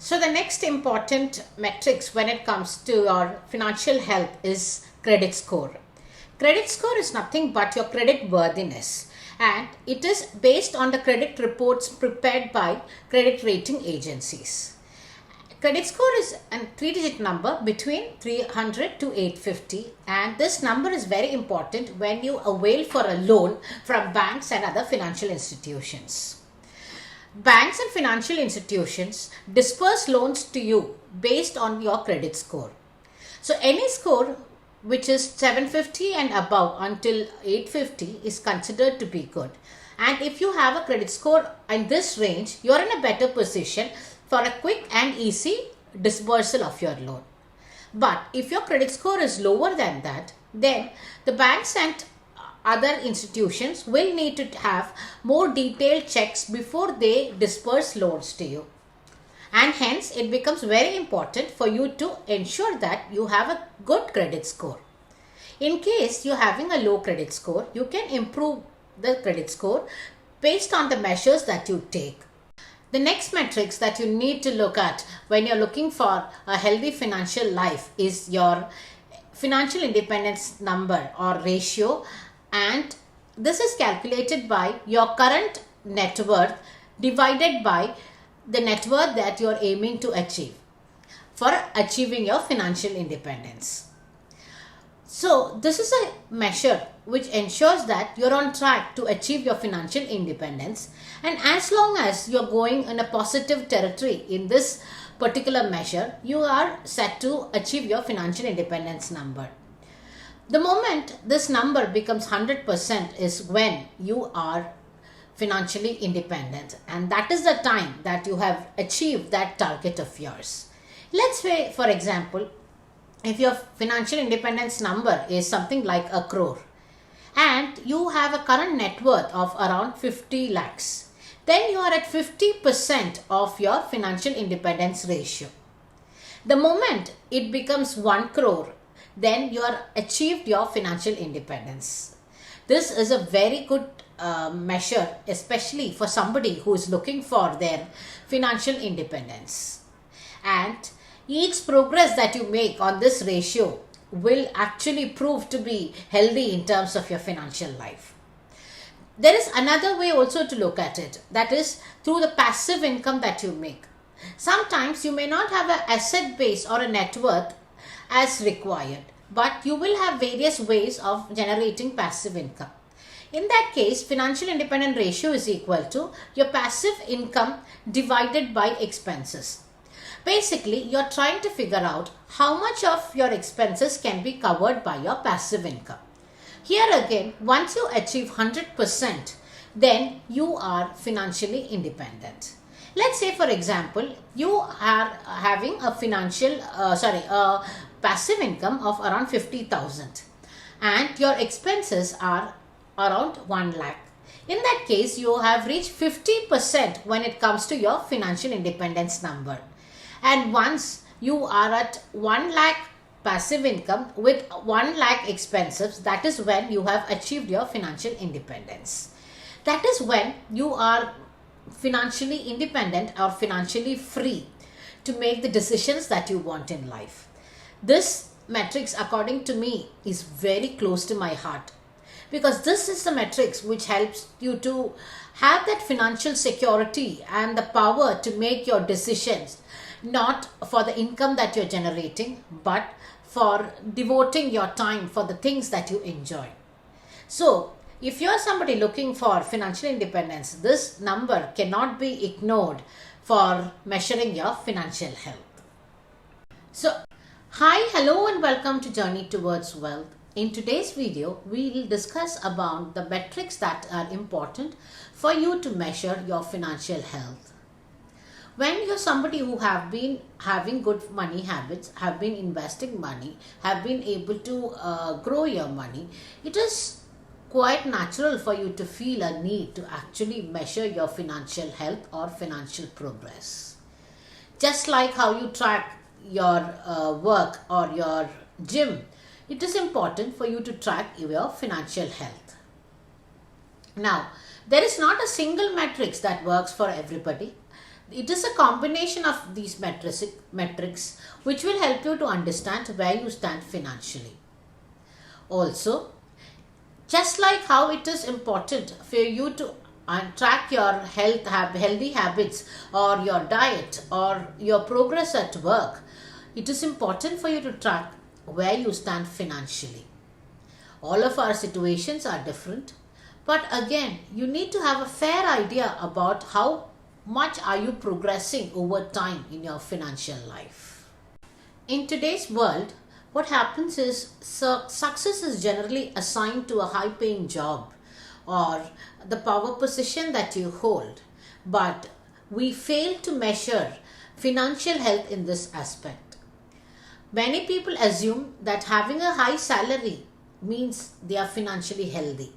So the next important metrics when it comes to your financial health is credit score. Credit score is nothing but your credit worthiness, and it is based on the credit reports prepared by credit rating agencies. Credit score is a three-digit number between 300 to 850, and this number is very important when you avail for a loan from banks and other financial institutions. Banks and financial institutions disperse loans to you based on your credit score. So any score which is 750 and above until 850 is considered to be good. And if you have a credit score in this range, you are in a better position for a quick and easy disbursal of your loan. But if your credit score is lower than that, then the banks and other institutions will need to have more detailed checks before they disperse loans to you. And hence, it becomes very important for you to ensure that you have a good credit score. In case you're having a low credit score, you can improve the credit score based on the measures that you take. The next metrics that you need to look at when you're looking for a healthy financial life is your financial independence number or ratio, and this is calculated by your current net worth divided by the net worth that you are aiming to achieve for achieving your financial independence. So this is a measure which ensures that you're on track to achieve your financial independence, and as long as you're going in a positive territory in this particular measure, you are set to achieve your financial independence number. The moment this number becomes 100% is when you are financially independent, and that is the time that you have achieved that target of yours. Let's say, for example, if your financial independence number is something like a crore and you have a current net worth of around 50 lakhs, then you are at 50% of your financial independence ratio. The moment it becomes 1 crore, then you are achieved your financial independence. This is a very good measure, especially for somebody who is looking for their financial independence. And each progress that you make on this ratio will actually prove to be healthy in terms of your financial life. There is another way also to look at it, that is through the passive income that you make. Sometimes you may not have an asset base or a net worth as required, but you will have various ways of generating passive income. In that case, financial independent ratio is equal to your passive income divided by expenses. Basically, you're trying to figure out how much of your expenses can be covered by your passive income. Here again, once you achieve 100%, then you are financially independent. Let's say, for example, you are having a passive income of around 50,000 and your expenses are around 1 lakh. In that case, you have reached 50% when it comes to your financial independence number. And once you are at 1 lakh passive income with 1 lakh expenses, that is when you have achieved your financial independence. That is when you are financially independent or financially free to make the decisions that you want in life. This metrics, according to me, is very close to my heart, because this is the metrics which helps you to have that financial security and the power to make your decisions, not for the income that you're generating, but for devoting your time for the things that you enjoy. So if you're somebody looking for financial independence, this number cannot be ignored for measuring your financial health. So hi, hello and welcome to Journey Towards Wealth. In today's video, we will discuss about the metrics that are important for you to measure your financial health. When you're somebody who have been having good money habits, have been investing money, have been able to grow your money, it is quite natural for you to feel a need to actually measure your financial health or financial progress. Just like how you track your work or your gym, it is important for you to track your financial health. Now, there is not a single metrics that works for everybody. It is a combination of these metrics which will help you to understand where you stand financially. Also, just like how it is important for you to track your healthy habits or your diet or your progress at work, it is important for you to track where you stand financially. All of our situations are different, but again, you need to have a fair idea about how much are you progressing over time in your financial life. In today's world, what happens is success is generally assigned to a high paying job or the power position that you hold, but we fail to measure financial health in this aspect. Many people assume that having a high salary means they are financially healthy.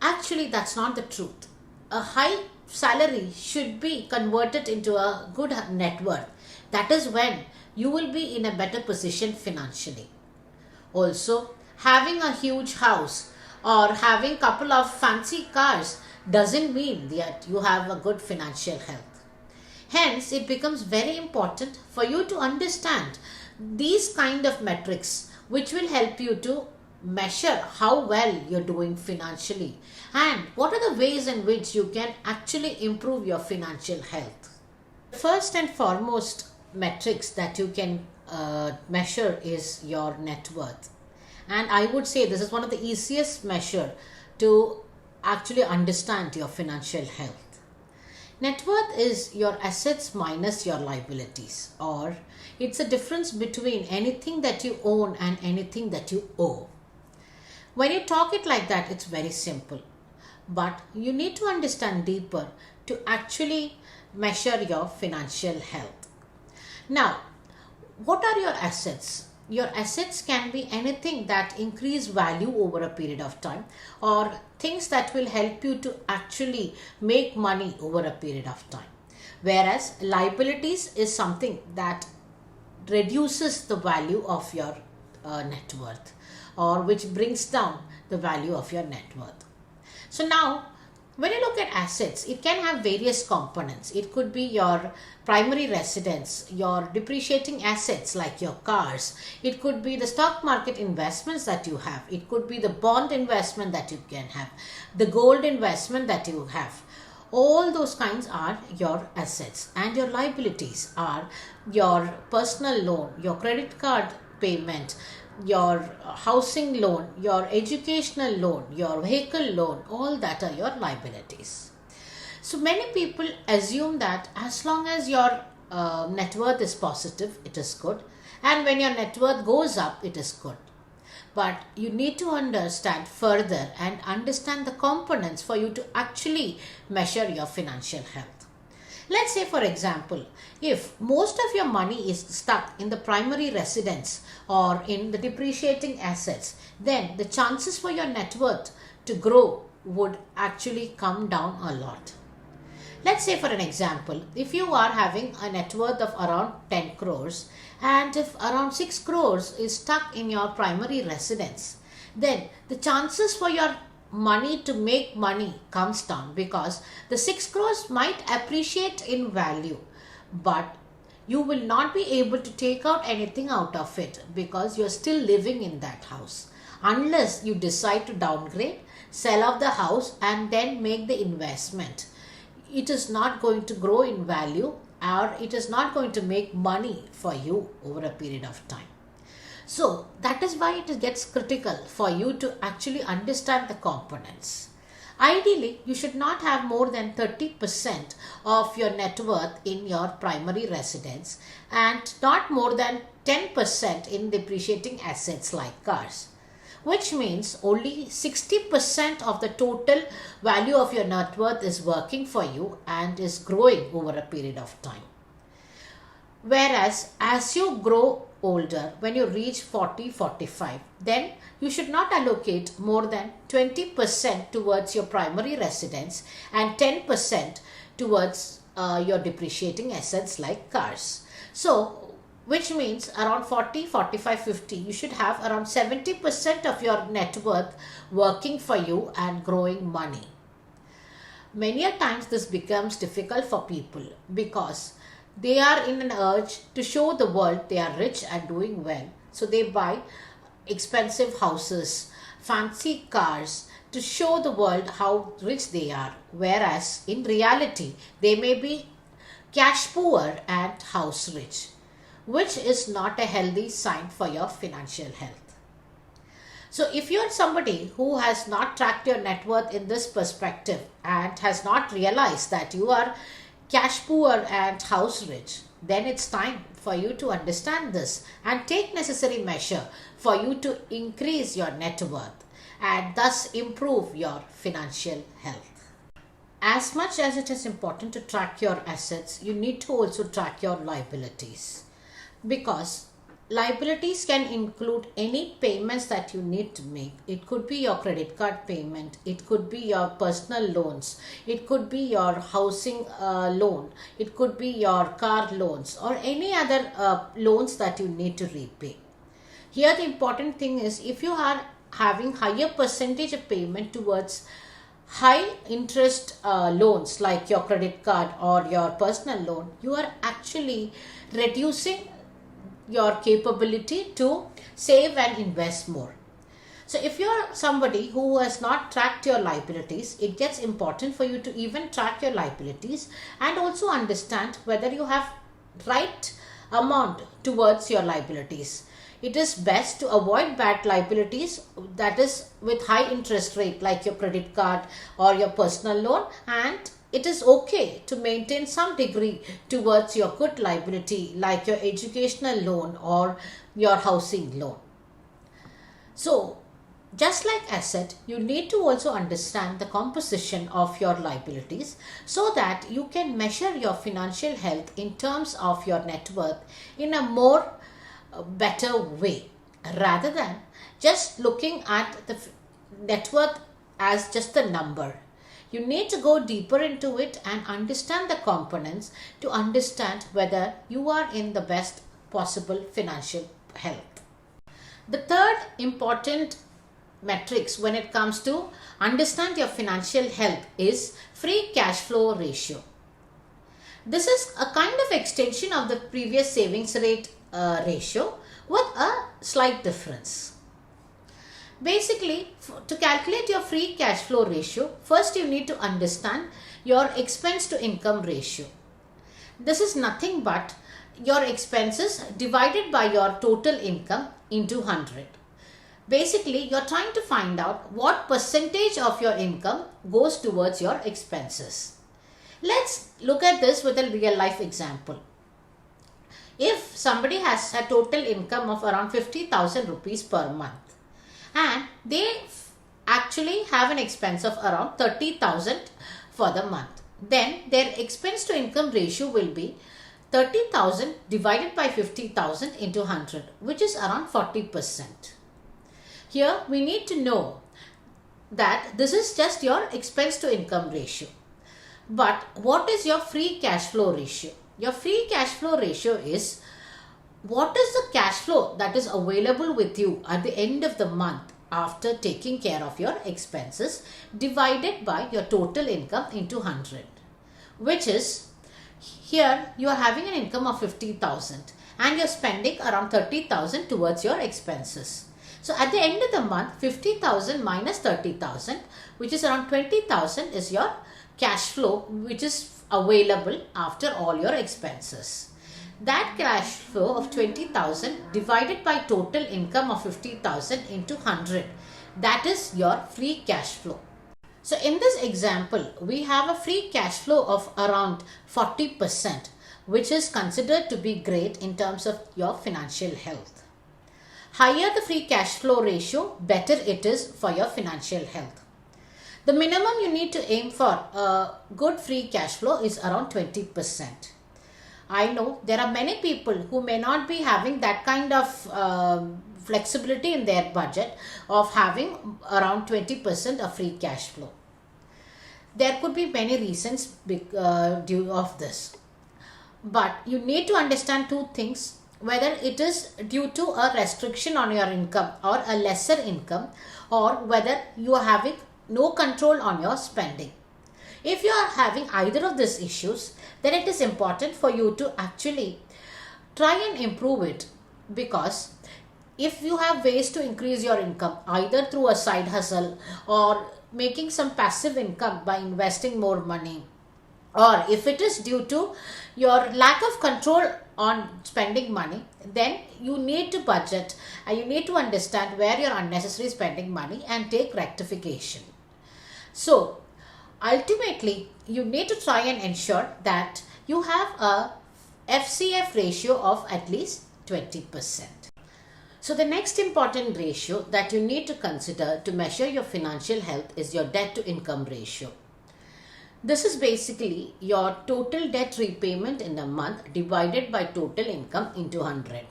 Actually, that's not the truth. A high salary should be converted into a good net worth. That is when you will be in a better position financially. Also, having a huge house or having a couple of fancy cars doesn't mean that you have a good financial health. Hence, it becomes very important for you to understand these kind of metrics which will help you to measure how well you're doing financially and what are the ways in which you can actually improve your financial health. First and foremost metrics that you can measure is your net worth, and I would say this is one of the easiest measure to actually understand your financial health. Net worth is your assets minus your liabilities, or it's a difference between anything that you own and anything that you owe. When you talk it like that, it's very simple. But you need to understand deeper to actually measure your financial health. Now, what are your assets? Your assets can be anything that increase value over a period of time or things that will help you to actually make money over a period of time. Whereas liabilities is something that reduces the value of your net worth, or which brings down the value of your net worth. So now, when you look at assets, it can have various components. It could be your primary residence, your depreciating assets like your cars. It could be the stock market investments that you have. It could be the bond investment that you can have, the gold investment that you have. All those kinds are your assets, and your liabilities are your personal loan, your credit card payment, your housing loan, your educational loan, your vehicle loan, all that are your liabilities. So many people assume that as long as your net worth is positive, it is good, and when your net worth goes up, it is good. But you need to understand further and understand the components for you to actually measure your financial health. Let's say, for example, if most of your money is stuck in the primary residence or in the depreciating assets, then the chances for your net worth to grow would actually come down a lot. Let's say, for an example, if you are having a net worth of around 10 crores and if around 6 crores is stuck in your primary residence, then the chances for your money to make money comes down because the 6 crores might appreciate in value, but you will not be able to take out anything out of it because you're still living in that house unless you decide to downgrade, sell off the house and then make the investment. It is not going to grow in value or it is not going to make money for you over a period of time. So that is why it gets critical for you to actually understand the components. Ideally, you should not have more than 30% of your net worth in your primary residence and not more than 10% in depreciating assets like cars, which means only 60% of the total value of your net worth is working for you and is growing over a period of time. Whereas as you grow older, when you reach 40-45, then you should not allocate more than 20% towards your primary residence and 10% towards your depreciating assets like cars. So which means around 40, 45, 50, you should have around 70% of your net worth working for you and growing money. Many a times this becomes difficult for people because they are in an urge to show the world they are rich and doing well. So they buy expensive houses, fancy cars to show the world how rich they are. Whereas in reality, they may be cash poor and house rich, which is not a healthy sign for your financial health. So, if you're somebody who has not tracked your net worth in this perspective and has not realized that you are cash poor and house rich, then it's time for you to understand this and take necessary measure for you to increase your net worth and thus improve your financial health. As much as it is important to track your assets, you need to also track your liabilities, because liabilities can include any payments that you need to make. It could be your credit card payment, it could be your personal loans, it could be your housing loan, it could be your car loans, or any other loans that you need to repay. Here the important thing is, if you are having higher percentage of payment towards high interest loans like your credit card or your personal loan, you are actually reducing your capability to save and invest more. So if you're somebody who has not tracked your liabilities, it gets important for you to even track your liabilities and also understand whether you have right amount towards your liabilities. It is best to avoid bad liabilities, that is with high interest rate like your credit card or your personal loan, and it is okay to maintain some degree towards your good liability like your educational loan or your housing loan. So just like asset, you need to also understand the composition of your liabilities so that you can measure your financial health in terms of your net worth in a more better way, rather than just looking at the net worth as just a number. You need to go deeper into it and understand the components to understand whether you are in the best possible financial health. The third important metrics when it comes to understand your financial health is free cash flow ratio. This is a kind of extension of the previous savings rate ratio with a slight difference. Basically, to calculate your free cash flow ratio, first you need to understand your expense to income ratio. This is nothing but your expenses divided by your total income into 100. Basically, you're trying to find out what percentage of your income goes towards your expenses. Let's look at this with a real life example. If somebody has a total income of around 50,000 rupees per month, and they actually have an expense of around 30,000 for the month, then their expense to income ratio will be 30,000 divided by 50,000 into 100, which is around 40%. Here we need to know that this is just your expense to income ratio. But what is your free cash flow ratio? Your free cash flow ratio is what is the cash flow that is available with you at the end of the month after taking care of your expenses divided by your total income into 100, which is, here you are having an income of 50,000 and you're spending around 30,000 towards your expenses. So at the end of the month, 50,000 minus 30,000, which is around 20,000, is your cash flow which is available after all your expenses. That cash flow of 20,000 divided by total income of 50,000 into 100, that is your free cash flow. So in this example, we have a free cash flow of around 40%, which is considered to be great in terms of your financial health. Higher the free cash flow ratio, better it is for your financial health. The minimum you need to aim for a good free cash flow is around 20%. I know there are many people who may not be having that kind of flexibility in their budget of having around 20% of free cash flow. There could be many reasons due of this. But you need to understand two things: whether it is due to a restriction on your income or a lesser income, or whether you are having no control on your spending. If you are having either of these issues, then it is important for you to actually try and improve it, because if you have ways to increase your income either through a side hustle or making some passive income by investing more money, or if it is due to your lack of control on spending money, then you need to budget and you need to understand where you're unnecessary spending money and take rectification. So ultimately you need to try and ensure that you have a FCF ratio of at least 20%. So the next important ratio that you need to consider to measure your financial health is your debt to income ratio. This is basically your total debt repayment in a month divided by total income into 100.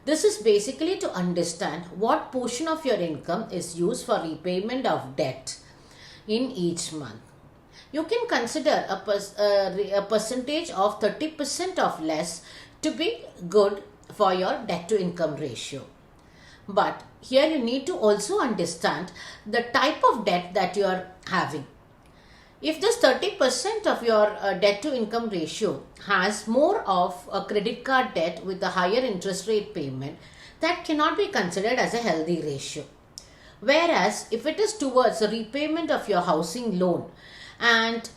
This is basically to understand what portion of your income is used for repayment of debt in each month. You can consider a percentage of 30% or less to be good for your debt to income ratio. But here you need to also understand the type of debt that you are having. If this 30% of your debt to income ratio has more of a credit card debt with a higher interest rate payment, that cannot be considered as a healthy ratio. Whereas if it is towards the repayment of your housing loan and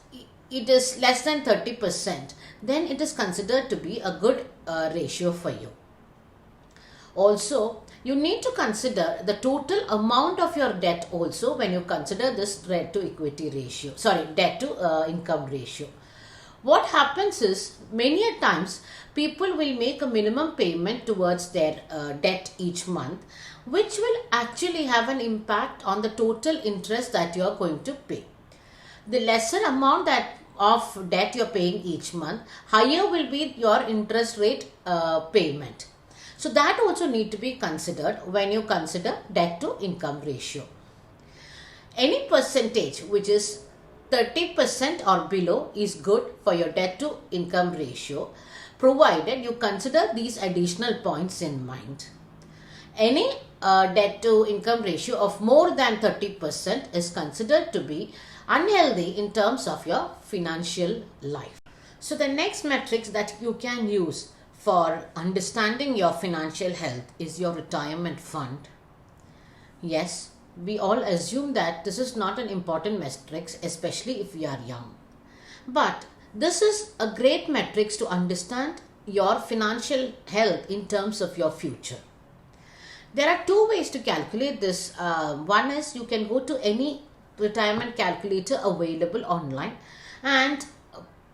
it is less than 30%, then it is considered to be a good ratio for you. Also, you need to consider the total amount of your debt also when you consider this debt to equity ratio, debt to income ratio. What happens is, many a times people will make a minimum payment towards their debt each month, which will actually have an impact on the total interest that you are going to pay. The lesser amount of debt you are paying each month, higher will be your interest rate payment. So that also need to be considered when you consider debt to income ratio. Any percentage which is 30% or below is good for your debt to income ratio, provided you consider these additional points in mind. Any debt to income ratio of more than 30% is considered to be unhealthy in terms of your financial life. So the next metrics that you can use for understanding your financial health is your retirement fund. Yes, we all assume that this is not an important metrics, especially if we are young. But this is a great metrics to understand your financial health in terms of your future. There are two ways to calculate this. One is you can go to any retirement calculator available online and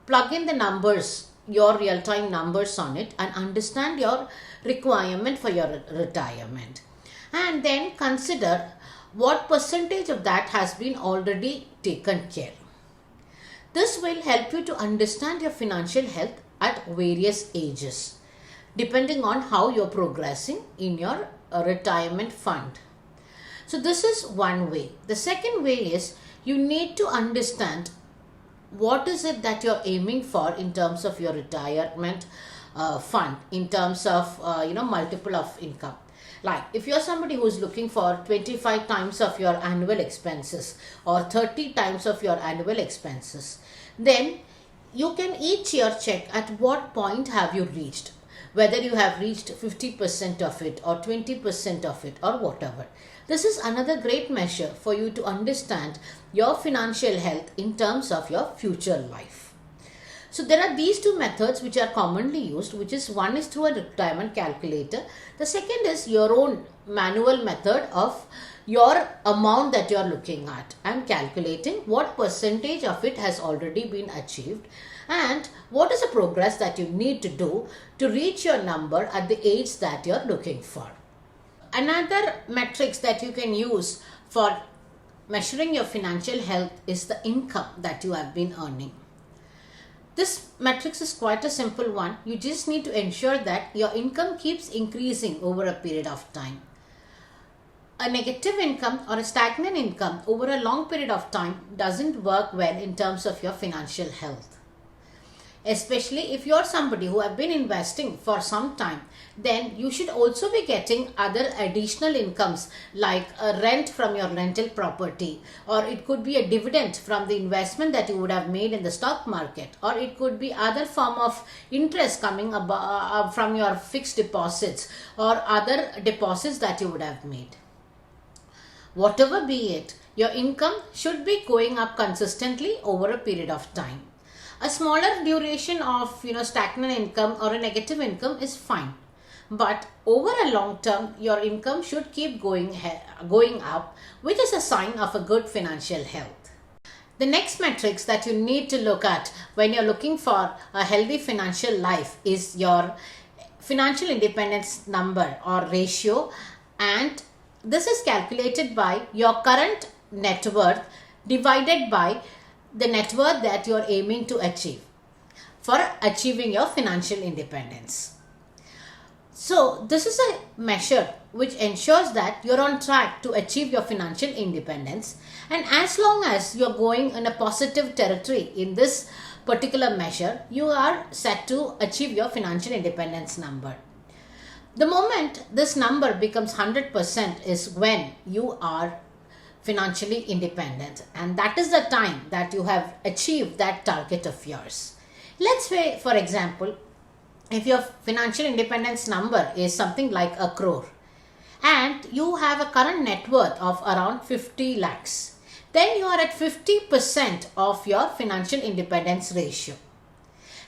plug in the numbers, your real-time numbers on it, and understand your requirement for your retirement, and then consider what percentage of that has been already taken care. This will help you to understand your financial health at various ages depending on how you're progressing in your retirement fund. So this is one way. The second way is you need to understand what is it that you're aiming for in terms of your retirement fund, in terms of multiple of income. Like if you're somebody who's looking for 25 times of your annual expenses or 30 times of your annual expenses, then you can each year check at what point have you reached, whether you have reached 50% of it or 20% of it or whatever. This is another great measure for you to understand your financial health in terms of your future life. So there are these two methods which are commonly used, which is one is through a retirement calculator. The second is your own manual method of your amount that you are looking at and calculating what percentage of it has already been achieved and what is the progress that you need to do to reach your number at the age that you are looking for. Another metrics that you can use for measuring your financial health is the income that you have been earning. This matrix is quite a simple one. You just need to ensure that your income keeps increasing over a period of time. A negative income or a stagnant income over a long period of time doesn't work well in terms of your financial health. Especially if you're somebody who have been investing for some time, then you should also be getting other additional incomes like a rent from your rental property, or it could be a dividend from the investment that you would have made in the stock market, or it could be other form of interest coming from your fixed deposits or other deposits that you would have made. Whatever be it, your income should be going up consistently over a period of time. A smaller duration of stagnant income or a negative income is fine, but over a long term your income should keep going up, which is a sign of a good financial health. The next metrics that you need to look at when you're looking for a healthy financial life is your financial independence number or ratio, and this is calculated by your current net worth divided by the net worth that you are aiming to achieve for achieving your financial independence. So this is a measure which ensures that you're on track to achieve your financial independence, and as long as you're going in a positive territory in this particular measure, you are set to achieve your financial independence number. The moment this number becomes 100% is when you are financially independent, and that is the time that you have achieved that target of yours. Let's say, for example, if your financial independence number is something like 1 crore and you have a current net worth of around 50 lakhs, then you are at 50% of your financial independence ratio.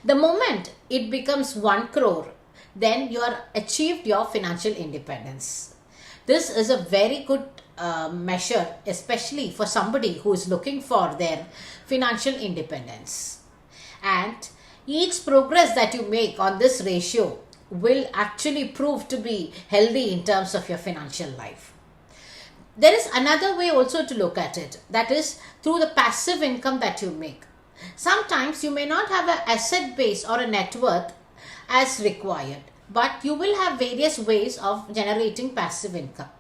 The moment it becomes 1 crore, then you are achieved your financial independence. This is a very good measure, especially for somebody who is looking for their financial independence. And each progress that you make on this ratio will actually prove to be healthy in terms of your financial life. There is another way also to look at it, that is through the passive income that you make. Sometimes you may not have an asset base or a net worth as required, but you will have various ways of generating passive income.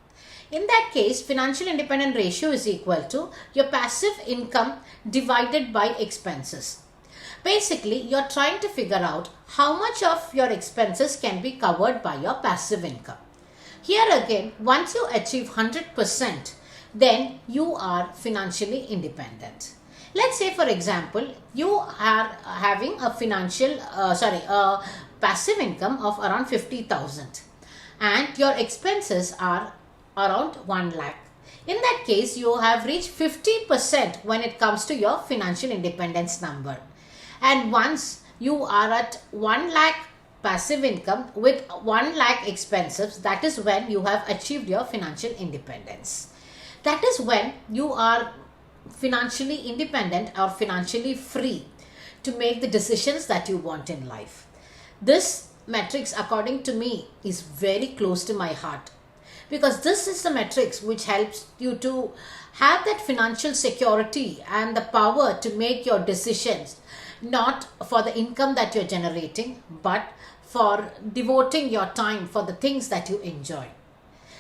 In that case, financial independent ratio is equal to your passive income divided by expenses. Basically, you're trying to figure out how much of your expenses can be covered by your passive income. Here again, once you achieve 100%, then you are financially independent. Let's say, for example, you are having a passive income of around 50,000 and your expenses are around 1 lakh. In that case, you have reached 50% when it comes to your financial independence number. And once you are at 1 lakh passive income with 1 lakh expenses, that is when you have achieved your financial independence. That is when you are financially independent or financially free to make the decisions that you want in life. This matrix, according to me, is very close to my heart, because this is the matrix which helps you to have that financial security and the power to make your decisions, not for the income that you're generating, but for devoting your time for the things that you enjoy.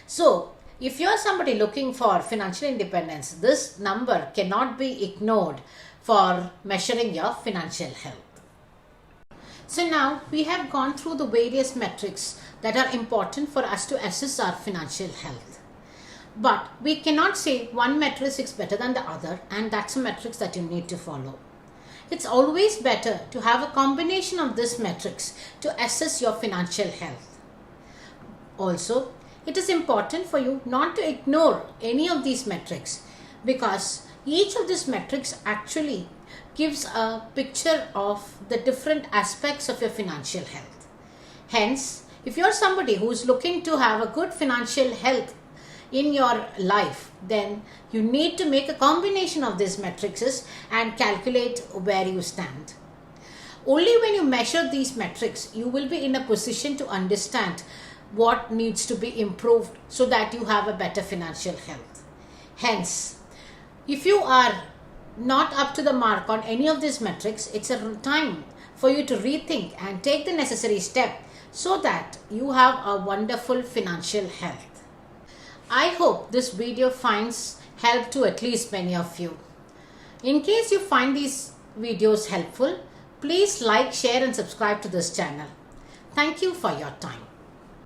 So if you're somebody looking for financial independence, this number cannot be ignored for measuring your financial health. So now we have gone through the various metrics that are important for us to assess our financial health. But we cannot say one metric is better than the other, and that's a metric that you need to follow. It's always better to have a combination of these metrics to assess your financial health. Also, it is important for you not to ignore any of these metrics, because each of these metrics actually gives a picture of the different aspects of your financial health. Hence, if you're somebody who is looking to have a good financial health in your life, then you need to make a combination of these metrics and calculate where you stand. Only when you measure these metrics, you will be in a position to understand what needs to be improved so that you have a better financial health. Hence, if you are not up to the mark on any of these metrics, it's a time for you to rethink and take the necessary step so that you have a wonderful financial health. I hope this video finds help to at least many of you. In case you find these videos helpful, Please like, share and subscribe to this channel. Thank you for your time.